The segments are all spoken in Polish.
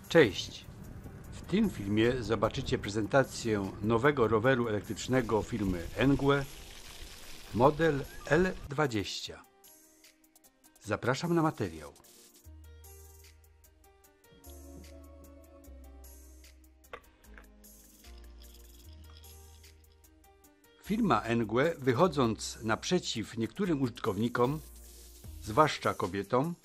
Cześć! W tym filmie zobaczycie prezentację nowego roweru elektrycznego firmy Engue, model L20. Zapraszam na materiał. Firma Engue, wychodząc naprzeciw niektórym użytkownikom, zwłaszcza kobietom,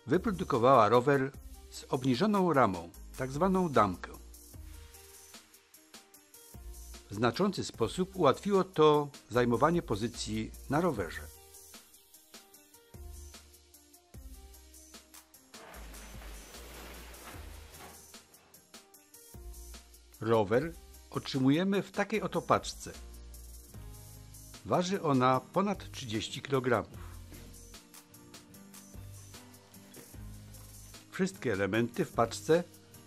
wyprodukowała rower z obniżoną ramą, tzw. damkę. W znaczący sposób ułatwiło to zajmowanie pozycji na rowerze. Rower otrzymujemy w takiej oto paczce. Waży ona ponad 30 kg. Wszystkie elementy w paczce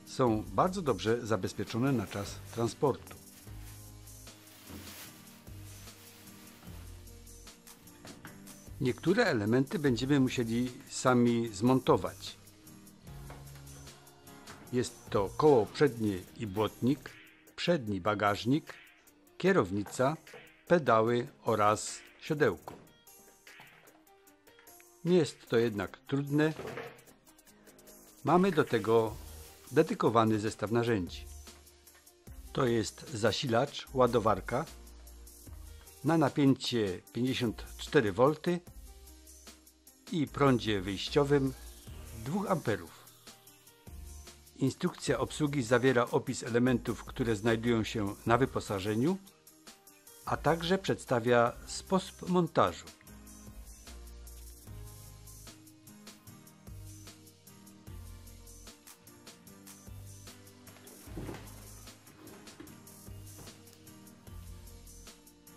są bardzo dobrze zabezpieczone na czas transportu. Niektóre elementy będziemy musieli sami zmontować. Jest to koło przednie i błotnik, przedni bagażnik, kierownica, pedały oraz siodełko. Nie jest to jednak trudne. Mamy do tego dedykowany zestaw narzędzi. To jest zasilacz, ładowarka na napięcie 54 V i prądzie wyjściowym 2 A. Instrukcja obsługi zawiera opis elementów, które znajdują się na wyposażeniu, a także przedstawia sposób montażu.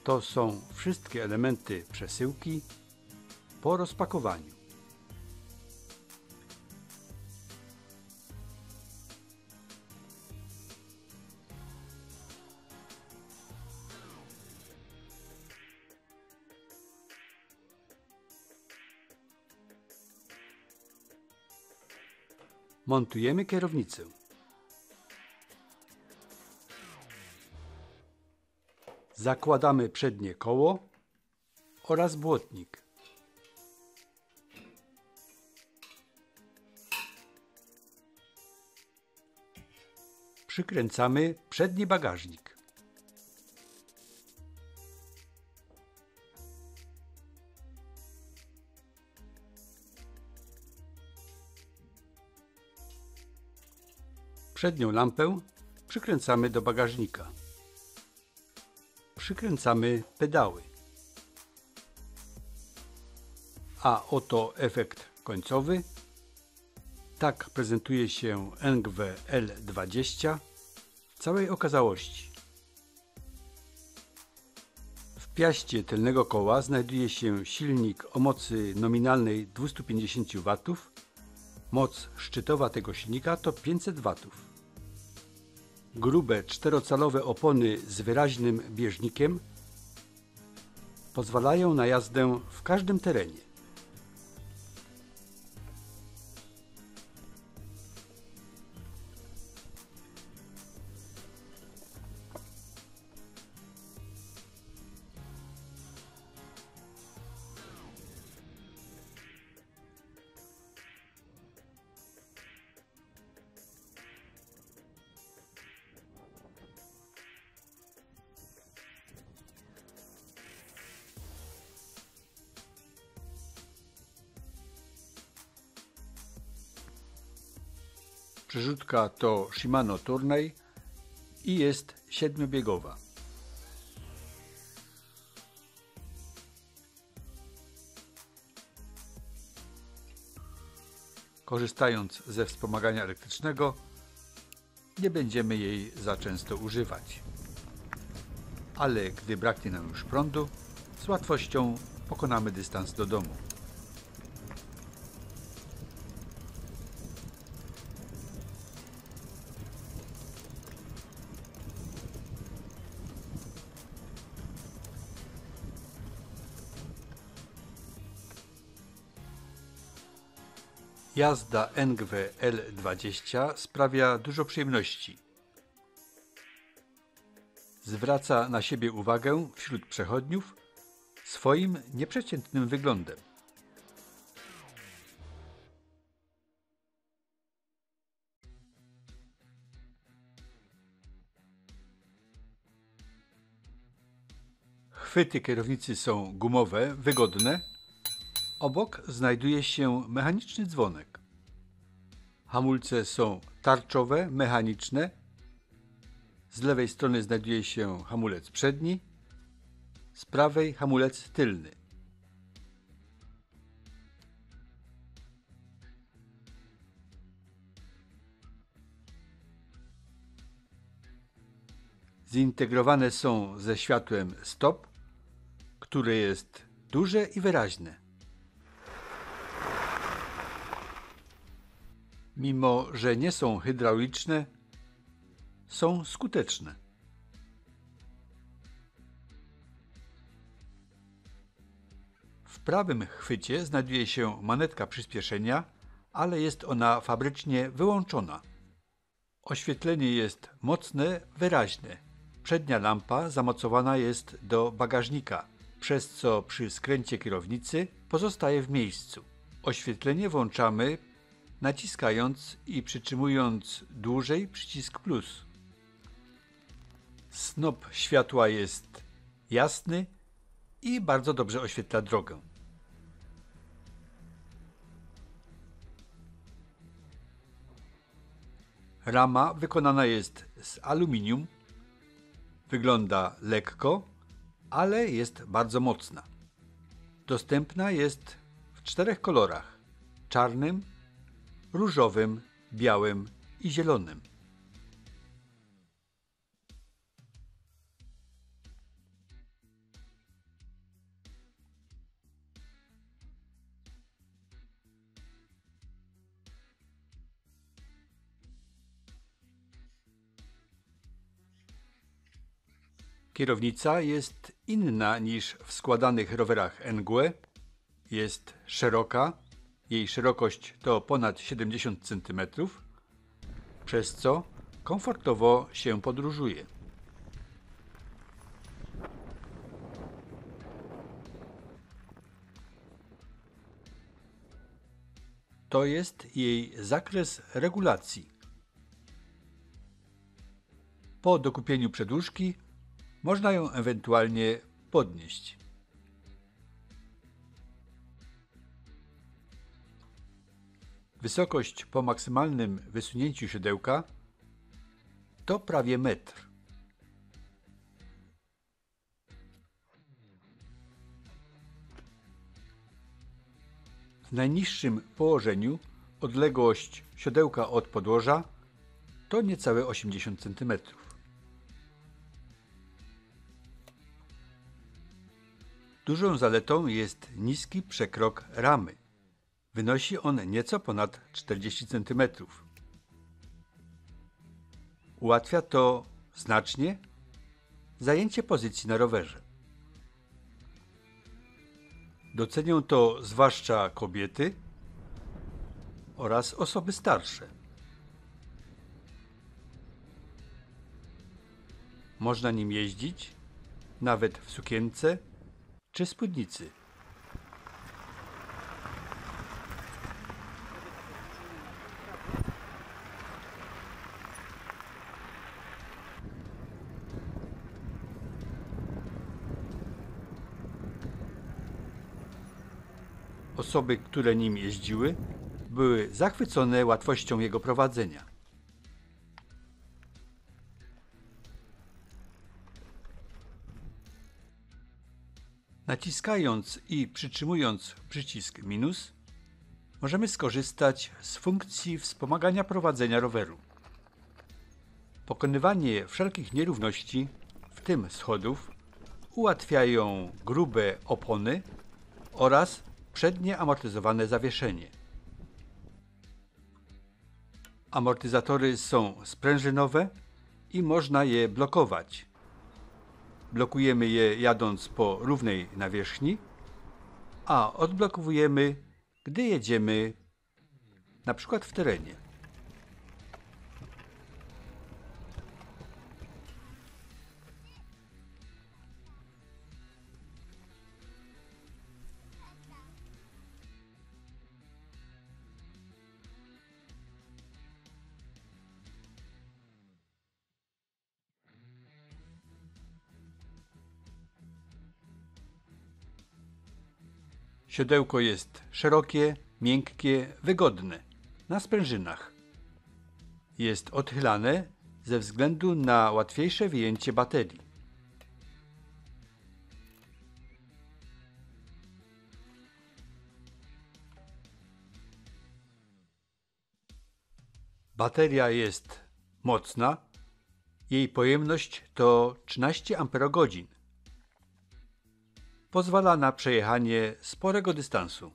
To są wszystkie elementy przesyłki po rozpakowaniu. Montujemy kierownicę. Zakładamy przednie koło oraz błotnik. Przykręcamy przedni bagażnik. Przednią lampę przykręcamy do bagażnika. Przykręcamy pedały. A oto efekt końcowy. Tak prezentuje się Engue L20 w całej okazałości. W piaście tylnego koła znajduje się silnik o mocy nominalnej 250 W. Moc szczytowa tego silnika to 500 W. Grube czterocalowe opony z wyraźnym bieżnikiem pozwalają na jazdę w każdym terenie. Przerzutka to Shimano Tourney i jest 7-biegowa. Korzystając ze wspomagania elektrycznego, nie będziemy jej za często używać. Ale gdy braknie nam już prądu, z łatwością pokonamy dystans do domu. Jazda Engwe L20 sprawia dużo przyjemności. Zwraca na siebie uwagę wśród przechodniów swoim nieprzeciętnym wyglądem. Chwyty kierownicy są gumowe, wygodne. Obok znajduje się mechaniczny dzwonek. Hamulce są tarczowe, mechaniczne. Z lewej strony znajduje się hamulec przedni, z prawej hamulec tylny. Zintegrowane są ze światłem stop, które jest duże i wyraźne. Mimo że nie są hydrauliczne, są skuteczne. W prawym chwycie znajduje się manetka przyspieszenia, ale jest ona fabrycznie wyłączona. Oświetlenie jest mocne, wyraźne. Przednia lampa zamocowana jest do bagażnika, przez co przy skręcie kierownicy pozostaje w miejscu. Oświetlenie włączamy naciskając i przytrzymując dłużej przycisk plus. Snop światła jest jasny i bardzo dobrze oświetla drogę. Rama wykonana jest z aluminium. Wygląda lekko, ale jest bardzo mocna. Dostępna jest w 4 kolorach: czarnym, różowym, białym i zielonym. Kierownica jest inna niż w składanych rowerach Engwe. Jest szeroka, jej szerokość to ponad 70 cm, przez co komfortowo się podróżuje. To jest jej zakres regulacji. Po dokupieniu przedłużki można ją ewentualnie podnieść. Wysokość po maksymalnym wysunięciu siodełka to prawie metr. W najniższym położeniu odległość siodełka od podłoża to niecałe 80 cm. Dużą zaletą jest niski przekrok ramy. Wynosi on nieco ponad 40 cm. Ułatwia to znacznie zajęcie pozycji na rowerze. Docenią to zwłaszcza kobiety oraz osoby starsze. Można nim jeździć nawet w sukience czy spódnicy. Osoby, które nim jeździły, były zachwycone łatwością jego prowadzenia. Naciskając i przytrzymując przycisk minus, możemy skorzystać z funkcji wspomagania prowadzenia roweru. Pokonywanie wszelkich nierówności, w tym schodów, ułatwiają grube opony oraz przednie amortyzowane zawieszenie. Amortyzatory są sprężynowe i można je blokować. Blokujemy je jadąc po równej nawierzchni, a odblokowujemy, gdy jedziemy np. w terenie. Siodełko jest szerokie, miękkie, wygodne, na sprężynach. Jest odchylane ze względu na łatwiejsze wyjęcie baterii. Bateria jest mocna, jej pojemność to 13 Ah. Pozwala na przejechanie sporego dystansu.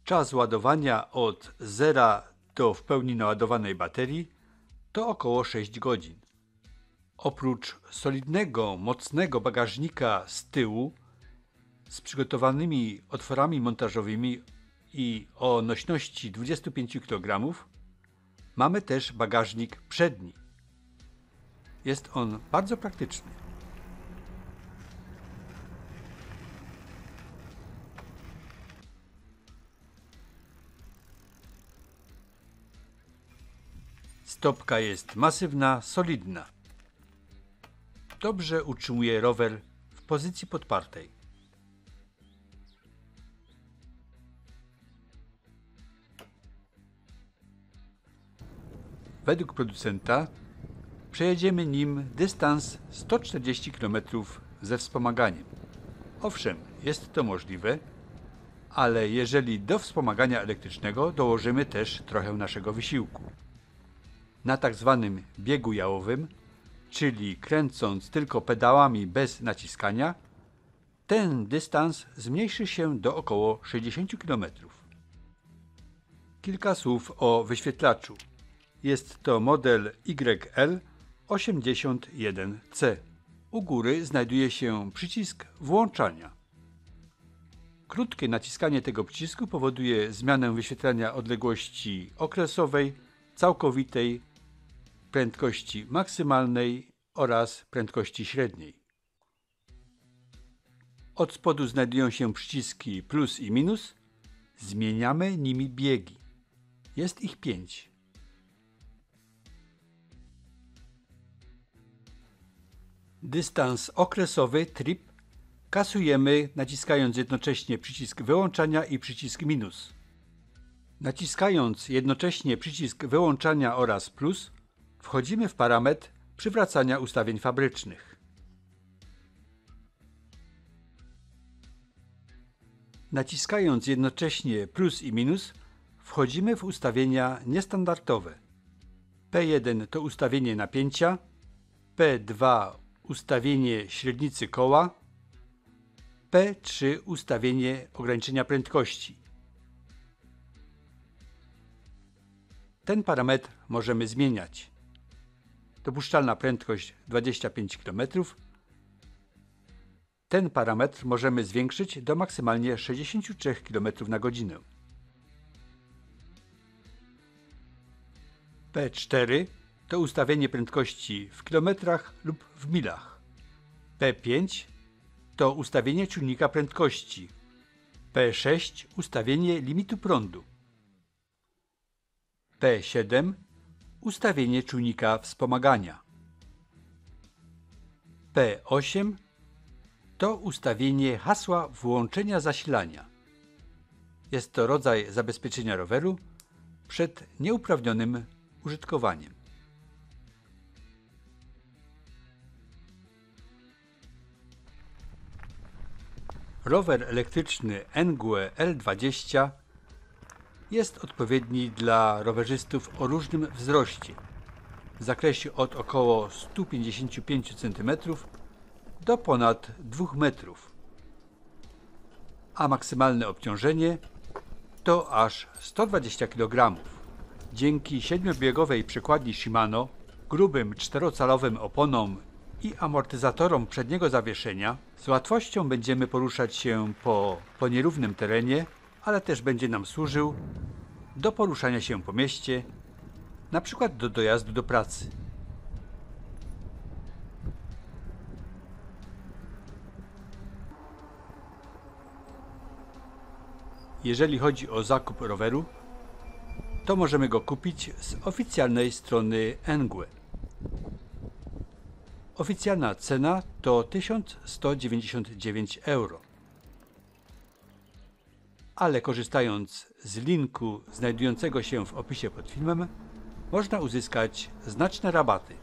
Czas ładowania od zera do w pełni naładowanej baterii to około 6 godzin. Oprócz solidnego, mocnego bagażnika z tyłu z przygotowanymi otworami montażowymi i o nośności 25 kg mamy też bagażnik przedni. Jest on bardzo praktyczny. Stopka jest masywna, solidna. Dobrze utrzymuje rower w pozycji podpartej. Według producenta przejedziemy nim dystans 140 km ze wspomaganiem. Owszem, jest to możliwe, ale jeżeli do wspomagania elektrycznego dołożymy też trochę naszego wysiłku. Na tak zwanym biegu jałowym, czyli kręcąc tylko pedałami bez naciskania, ten dystans zmniejszy się do około 60 km. Kilka słów o wyświetlaczu. Jest to model YL81C. U góry znajduje się przycisk włączania. Krótkie naciskanie tego przycisku powoduje zmianę wyświetlania odległości okresowej, całkowitej, prędkości maksymalnej oraz prędkości średniej. Od spodu znajdują się przyciski plus i minus. Zmieniamy nimi biegi. Jest ich 5. Dystans okresowy trip kasujemy naciskając jednocześnie przycisk wyłączania i przycisk minus. Naciskając jednocześnie przycisk wyłączania oraz plus wchodzimy w parametr przywracania ustawień fabrycznych. Naciskając jednocześnie plus i minus wchodzimy w ustawienia niestandardowe. P1 to ustawienie napięcia, P2 ustawienie średnicy koła, P3 ustawienie ograniczenia prędkości. Ten parametr możemy zmieniać. Dopuszczalna prędkość 25 km. Ten parametr możemy zwiększyć do maksymalnie 63 km na godzinę. P4 to ustawienie prędkości w kilometrach lub w milach. P5 to ustawienie czujnika prędkości. P6 ustawienie limitu prądu. P7 ustawienie czujnika wspomagania. P8 to ustawienie hasła włączenia zasilania. Jest to rodzaj zabezpieczenia roweru przed nieuprawnionym użytkowaniem. Rower elektryczny Engue L20 jest odpowiedni dla rowerzystów o różnym wzroście, w zakresie od około 155 cm do ponad 2 metrów, a maksymalne obciążenie to aż 120 kg. Dzięki 7-biegowej przekładni Shimano, grubym 4-calowym oponom i amortyzatorom przedniego zawieszenia z łatwością będziemy poruszać się po nierównym terenie, ale też będzie nam służył do poruszania się po mieście, na przykład do dojazdu do pracy. Jeżeli chodzi o zakup roweru, to możemy go kupić z oficjalnej strony Engue. Oficjalna cena to 1199 euro. Ale korzystając z linku znajdującego się w opisie pod filmem, można uzyskać znaczne rabaty.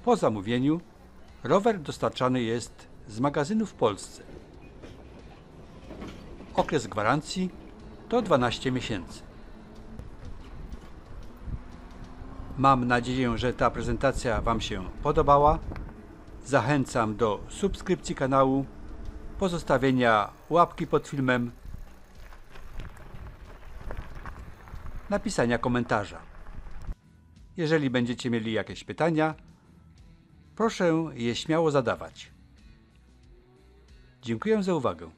Po zamówieniu rower dostarczany jest z magazynu w Polsce. Okres gwarancji to 12 miesięcy. Mam nadzieję, że ta prezentacja Wam się podobała. Zachęcam do subskrypcji kanału, pozostawienia łapki pod filmem, napisania komentarza. Jeżeli będziecie mieli jakieś pytania, proszę je śmiało zadawać. Dziękuję za uwagę.